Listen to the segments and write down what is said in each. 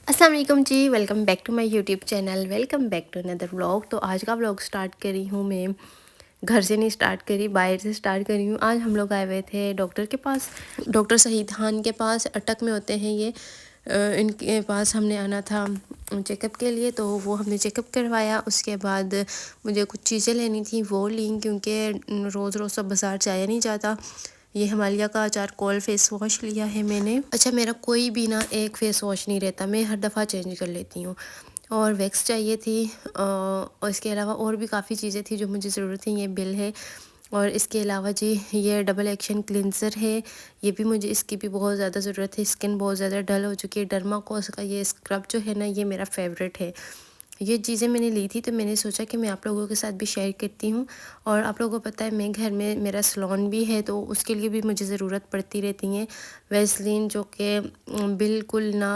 अस्सलाम वालेकुम जी, welcome back to my YouTube channel. Welcome back to another vlog. तो आज का व्लॉग स्टार्ट करी हूँ मैं घर से नहीं स्टार्ट करी, बाहर से स्टार्ट करी हूँ। आज हम लोग आए हुए थे डॉक्टर के पास, डॉक्टर शहीद खान के पास। अटक में होते हैं ये। इनके पास हमने आना था चेकअप के लिए, तो वो हमने चेकअप करवाया। उसके बाद मुझे कुछ चीज़ें लेनी थी, वो ली, क्योंकि रोज़ रोज़ सब बाज़ार जाया नहीं जाता। ये हिमालय का चारकोल फेस वॉश लिया है मैंने। अच्छा, मेरा कोई भी ना एक फेस वॉश नहीं रहता, मैं हर दफ़ा चेंज कर लेती हूँ। और वैक्स चाहिए थी, और इसके अलावा और भी काफ़ी चीज़ें थी जो मुझे ज़रूरत थी। ये बिल है। और इसके अलावा जी ये डबल एक्शन क्लिनज़र है, ये भी मुझे, इसकी भी बहुत ज़्यादा ज़रूरत है। स्किन बहुत ज़्यादा डल हो चुकी है। डर्माकोस का ये स्क्रब जो है ना, ये मेरा फेवरेट है। ये चीज़ें मैंने ली थी, तो मैंने सोचा कि मैं आप लोगों के साथ भी शेयर करती हूँ। और आप लोगों को पता है, मैं घर में मेरा सैलून भी है, तो उसके लिए भी मुझे ज़रूरत पड़ती रहती है वैसलीन, जो कि बिल्कुल ना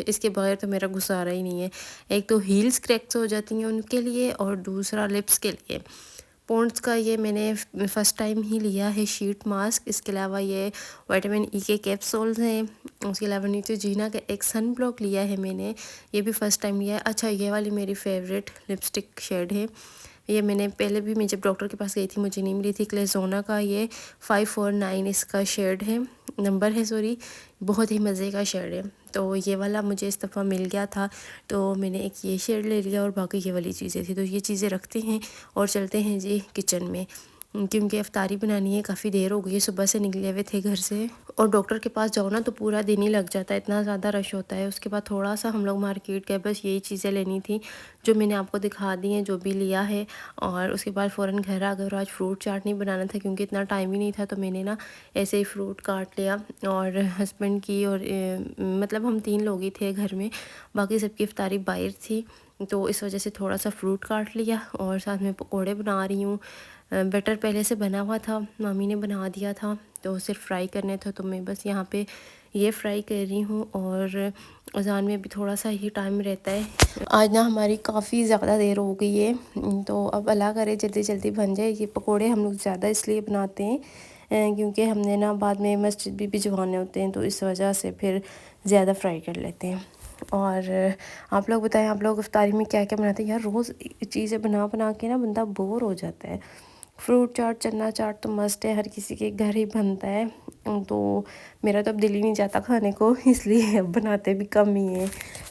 इसके बगैर तो मेरा गुजारा ही नहीं है। एक तो हील्स क्रैक्स हो जाती हैं उनके लिए, और दूसरा लिप्स के लिए। पॉन्ड्स का ये मैंने फ़र्स्ट टाइम ही लिया है शीट मास्क। इसके अलावा ये विटामिन ई के कैप्सूल्स हैं। उसके अलावा न्यूट्रोजीना का एक सन ब्लॉक लिया है मैंने, ये भी फ़र्स्ट टाइम लिया है। अच्छा, ये वाली मेरी फेवरेट लिपस्टिक शेड है। ये मैंने पहले भी, मैं जब डॉक्टर के पास गई थी मुझे नहीं मिली थी। क्लेज़ोना का ये 549 इसका शेड है, नंबर है सॉरी। बहुत ही मज़े का शेड है। तो ये वाला मुझे इस दफ़ा मिल गया था, तो मैंने एक ये शेड ले लिया, और बाकी ये वाली चीज़ें थी। तो ये चीज़ें रखते हैं और चलते हैं जी किचन में, क्योंकि अफ्तारी बनानी है। काफ़ी देर हो गई है, सुबह से निकले हुए थे घर से। और डॉक्टर के पास जाओ ना तो पूरा दिन ही लग जाता है, इतना ज़्यादा रश होता है। उसके बाद थोड़ा सा हम लोग मार्केट गए, बस यही चीज़ें लेनी थी जो मैंने आपको दिखा दी हैं, जो भी लिया है। और उसके बाद फ़ौरन घर आ गए। और आज फ्रूट चाट नहीं बनाना था, क्योंकि इतना टाइम ही नहीं था, तो मैंने ना ऐसे ही फ्रूट काट लिया। और हस्बैंड की और मतलब हम 3 लोग ही थे घर में, बाकी सबकी इफ्तारी बाहर थी, तो इस वजह से थोड़ा सा फ्रूट काट लिया। और साथ में पकोड़े बना रही हूँ। बैटर पहले से बना हुआ था, मामी ने बना दिया था, तो सिर्फ फ्राई करने थे, तो मैं बस यहाँ पे ये फ्राई कर रही हूँ। और अज़ान में भी थोड़ा सा ही टाइम रहता है। आज ना हमारी काफ़ी ज़्यादा देर हो गई है, तो अब अल्लाह करे जल्दी जल्दी बन जाए। ये पकोड़े हम लोग ज़्यादा इसलिए बनाते हैं क्योंकि हमने ना बाद में मस्जिद भी भिजवाने होते हैं, तो इस वजह से फिर ज़्यादा फ्राई कर लेते हैं। और आप लोग बताएं, आप लोग इफ्तारी में क्या क्या बनाते हैं? यार रोज़ चीज़ें बना बना के ना बंदा बोर हो जाता है। फ्रूट चाट, चना चाट तो मस्ट है, हर किसी के घर ही बनता है। तो मेरा तो अब दिल ही नहीं जाता खाने को, इसलिए अब बनाते भी कम ही हैं।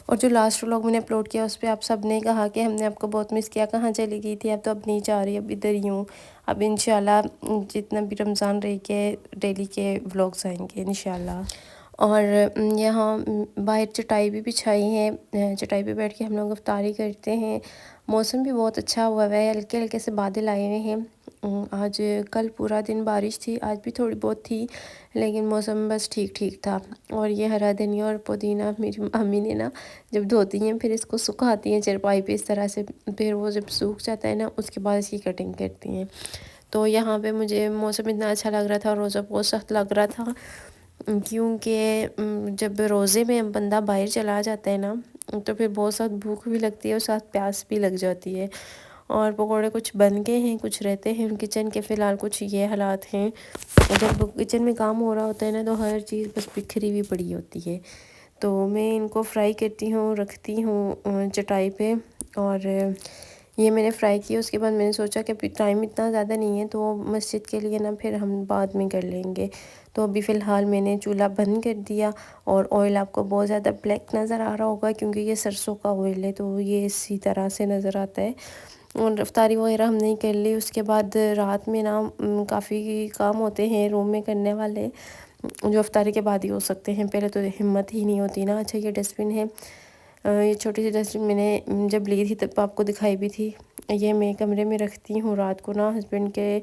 और जो लास्ट व्लॉग मैंने अपलोड किया, उस पे आप सब ने कहा कि हमने आपको बहुत मिस किया, कहाँ चली गई थी? अब तो अब नहीं जा रही, अब इधर ही हूँ। अब इंशाल्लाह जितना भी रमज़ान रह के डेली के व्लॉग्स आएंगे इंशाल्लाह। और यहाँ बाहर चटाई भी बिछाई है, चटाई पे बैठ के हम लोग इफ्तारी करते हैं। मौसम भी बहुत अच्छा हुआ है, हल्के हल्के से बादल आए हुए हैं। आज कल पूरा दिन बारिश थी, आज भी थोड़ी बहुत थी, लेकिन मौसम बस ठीक ठीक था। और ये हरा धनिया और पुदीना मेरी अम्मी ने ना जब धोती हैं फिर इसको सुखाती हैं चारपाई पे इस तरह से, फिर वो जब सूख जाता है ना उसके बाद इसकी कटिंग करती हैं। तो यहाँ पे मुझे मौसम इतना अच्छा लग रहा था और रोज़ा बहुत सख्त लग रहा था, क्योंकि जब रोज़े में बंदा बाहर चला जाता है ना, तो फिर बहुत साथ भूख भी लगती है और साथ प्यास भी लग जाती है। और पकोड़े कुछ बन गए हैं, कुछ रहते हैं किचन के, फ़िलहाल कुछ ये हालात हैं। जब किचन में काम हो रहा होता है ना, तो हर चीज़ बस बिखरी हुई पड़ी होती है। तो मैं इनको फ्राई करती हूँ, रखती हूँ चटाई पे। और ये मैंने फ्राई किया, उसके बाद मैंने सोचा कि टाइम इतना ज़्यादा नहीं है, तो मस्जिद के लिए ना फिर हम बाद में कर लेंगे। तो अभी फ़िलहाल मैंने चूल्हा बंद कर दिया। और ऑयल आपको बहुत ज़्यादा ब्लैक नज़र आ रहा होगा, क्योंकि ये सरसों का ऑयल है, तो ये इसी तरह से नज़र आता है। और इफ्तारी वगैरह हमने कर ली। उसके बाद रात में ना काफ़ी काम होते हैं रूम में करने वाले, जो इफ्तारी के बाद ही हो सकते हैं, पहले तो हिम्मत ही नहीं होती ना। अच्छा, ये डस्टबिन है, ये छोटी सी डस्टबिन मैंने जब ली थी तब आपको दिखाई भी थी। ये मैं कमरे में रखती हूँ, रात को ना हस्बैंड के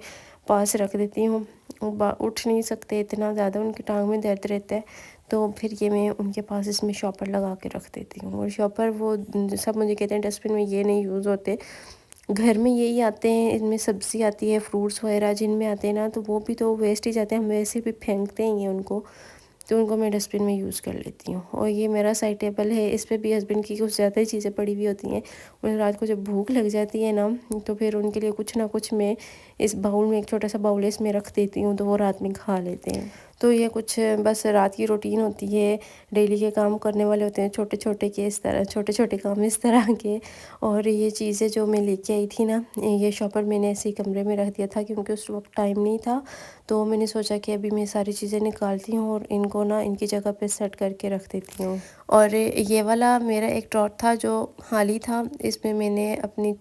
पास रख देती हूँ। उठ नहीं सकते, इतना ज़्यादा उनकी टांग में दर्द रहता है, तो फिर ये मैं उनके पास इसमें शॉपर लगा के रख देती हूँ। और शॉपर वो सब मुझे कहते हैं डस्टबिन में ये नहीं यूज़ होते, घर में यही आते हैं, इनमें सब्ज़ी आती है, फ्रूट्स वगैरह जिनमें आते हैं ना, तो वो भी तो वेस्ट ही जाते हैं, हम वैसे भी फेंकते ही हैं उनको, तो उनको मैं डस्टबिन में यूज़ कर लेती हूँ। और ये मेरा साइड टेबल है, इस पे भी हस्बैंड की कुछ ज़्यादा ही चीज़ें पड़ी हुई होती हैं। उन्हें रात को जब भूख लग जाती है ना, तो फिर उनके लिए कुछ ना कुछ मैं इस बाउल में, एक छोटा सा बाउल है, इसमें रख देती हूँ, तो वो रात में खा लेते हैं। तो ये कुछ बस रात की रूटीन होती है, डेली के काम करने वाले होते हैं छोटे छोटे के, इस तरह छोटे छोटे काम इस तरह के। और ये चीज़ें जो मैं लेके आई थी ना, ये शॉपर मैंने ऐसे ही कमरे में रख दिया था क्योंकि उस वक्त टाइम नहीं था। तो मैंने सोचा कि अभी मैं सारी चीज़ें निकालती हूँ और इनको ना इनकी जगह पे सेट करके रख देती हूँ। और ये वाला मेरा एक ड्रॉर था जो खाली था, इसमें मैंने अपनी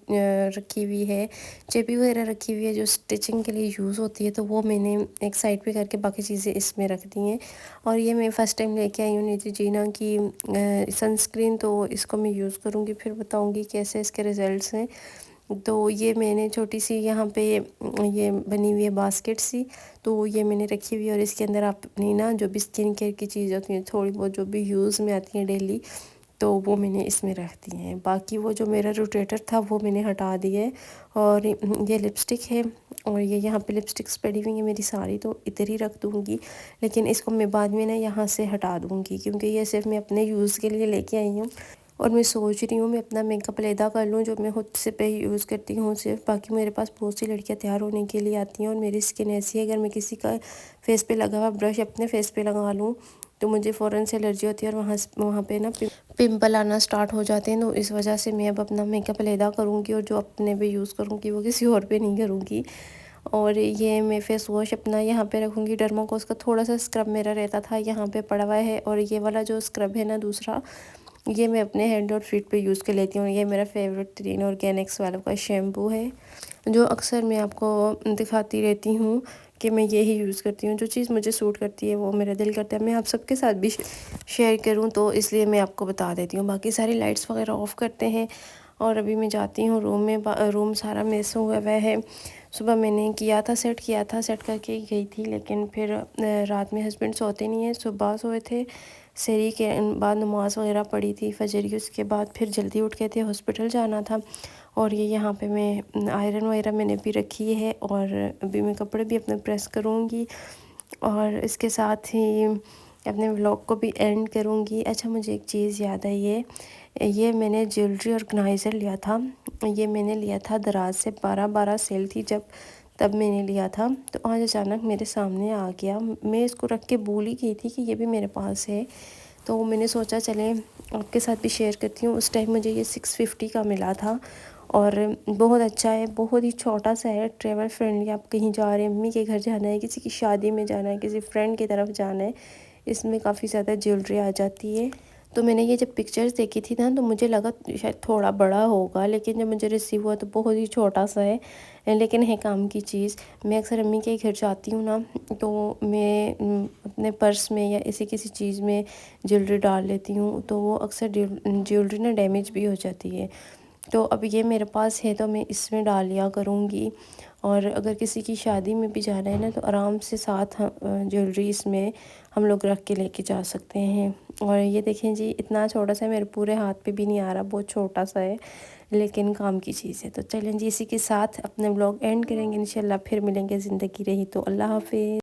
रखी हुई है चेपी वगैरह रखी हुई है जो स्टिचिंग के लिए यूज़ होती है, तो वो मैंने एक साइड पे करके बाकी चीज़ें इसमें रख दी हैं। और ये मैं फ़र्स्ट टाइम लेके आई हूँ न्यूट्रोजीना की सनस्क्रीन, तो इसको मैं यूज़ करूँगी, फिर बताऊँगी कैसे इसके रिज़ल्ट्स हैं। तो ये मैंने छोटी सी यहाँ पे ये बनी हुई है बास्केट सी, तो ये मैंने रखी हुई है। और इसके अंदर आप अपनी ना जो भी स्किन केयर की चीज़ होती हैं थोड़ी बहुत जो भी यूज़ में आती हैं डेली, तो वो मैंने इसमें रख दी हैं। बाकी वो जो मेरा रोटेटर था वो मैंने हटा दिया है। और ये लिपस्टिक है, और ये यहाँ पे लिपस्टिक्स पड़ी हुई हैं मेरी सारी, तो इधर ही रख दूँगी। लेकिन इसको मैं बाद में ना यहाँ से हटा दूँगी क्योंकि ये सिर्फ मैं अपने यूज़ के लिए लेके आई हूँ। और मैं सोच रही हूँ मैं अपना मेकअप अलहदा कर लूँ जो मैं खुद से पे यूज़ करती हूँ सिर्फ। बाकी मेरे पास बहुत सी लड़कियाँ तैयार होने के लिए आती हैं और मेरी स्किन ऐसी है, अगर मैं किसी का फेस पे लगा हुआ ब्रश अपने फेस पे लगा लूँ तो मुझे फ़ौरन से एलर्जी होती है और वहाँ पे ना पिंपल आना स्टार्ट हो जाते हैं। तो इस वजह से मैं अब अपना मेकअप अलहदा करूँगी और जो अपने पे यूज़ करूँगी वो किसी और पे नहीं करूँगी। और ये मैं फेस वॉश अपना यहाँ पे रखूँगी, डर्माकोस का थोड़ा सा स्क्रब मेरा रहता था यहाँ पे पड़ा हुआ है। और ये वाला जो स्क्रब है ना दूसरा, ये मैं अपने हैंड और फीट पे यूज़ कर लेती हूँ। ये मेरा फेवरेट 3 ऑर्गेनिक्स वाला का शैम्पू है जो अक्सर मैं आपको दिखाती रहती हूँ कि मैं यही यूज़ करती हूँ। जो चीज़ मुझे सूट करती है वो मेरा दिल करता है मैं आप सबके साथ भी शेयर करूँ, तो इसलिए मैं आपको बता देती हूँ। बाकी सारी लाइट्स वगैरह ऑफ़ करते हैं और अभी मैं जाती हूँ रूम में। रूम सारा मेस हुआ हुआ है। सुबह मैंने किया था, सेट करके ही गई थी, लेकिन फिर रात में हस्बैंड सोते नहीं हैं, सुबह सोए थे। सहरी के बाद नमाज़ वगैरह पढ़ी थी फजर की, उसके बाद फिर जल्दी उठ गए थे, हॉस्पिटल जाना था। और ये यहाँ पे मैं आयरन वगैरह मैंने भी रखी है और अभी मैं कपड़े भी अपने प्रेस करूँगी और इसके साथ ही अपने व्लॉग को भी एंड करूँगी। अच्छा, मुझे एक चीज़ याद आई है, ये मैंने ज्वेलरी ऑर्गेनाइज़र लिया था। ये मैंने लिया था दराज से, 12 सेल थी जब, तब मैंने लिया था। तो आज अचानक मेरे सामने आ गया, मैं इसको रख के भूल ही गई थी कि ये भी मेरे पास है। तो मैंने सोचा चलें आपके साथ भी शेयर करती हूँ। उस टाइम मुझे ये 650 का मिला था और बहुत अच्छा है, बहुत ही छोटा सा है, ट्रैवल फ्रेंडली। आप कहीं जा रहे हैं, मम्मी के घर जाना है, किसी की शादी में जाना है, किसी फ्रेंड की तरफ जाना है, इसमें काफ़ी ज़्यादा ज्वेलरी आ जाती है। तो मैंने ये जब पिक्चर्स देखी थी ना तो मुझे लगा शायद थोड़ा बड़ा होगा, लेकिन जब मुझे रिसीव हुआ तो बहुत ही छोटा सा है, लेकिन है काम की चीज़। मैं अक्सर अम्मी के घर जाती हूँ ना, तो मैं अपने पर्स में या ऐसी किसी चीज़ में ज्वेलरी डाल लेती हूँ, तो वो अक्सर ज्वेलरी ना डैमेज भी हो जाती है। तो अब ये मेरे पास है तो मैं इसमें डाल लिया करूँगी। और अगर किसी की शादी में भी जाना है ना तो आराम से साथ ज्वेलरी इसमें हम लोग रख के लेके जा सकते हैं। और ये देखें जी, इतना छोटा सा है, मेरे पूरे हाथ पे भी नहीं आ रहा, बहुत छोटा सा है, लेकिन काम की चीज़ है। तो चलें जी, इसी के साथ अपने ब्लॉग एंड करेंगे। इंशाल्लाह फिर मिलेंगे, ज़िंदगी रही तो। अल्लाह हाफिज़।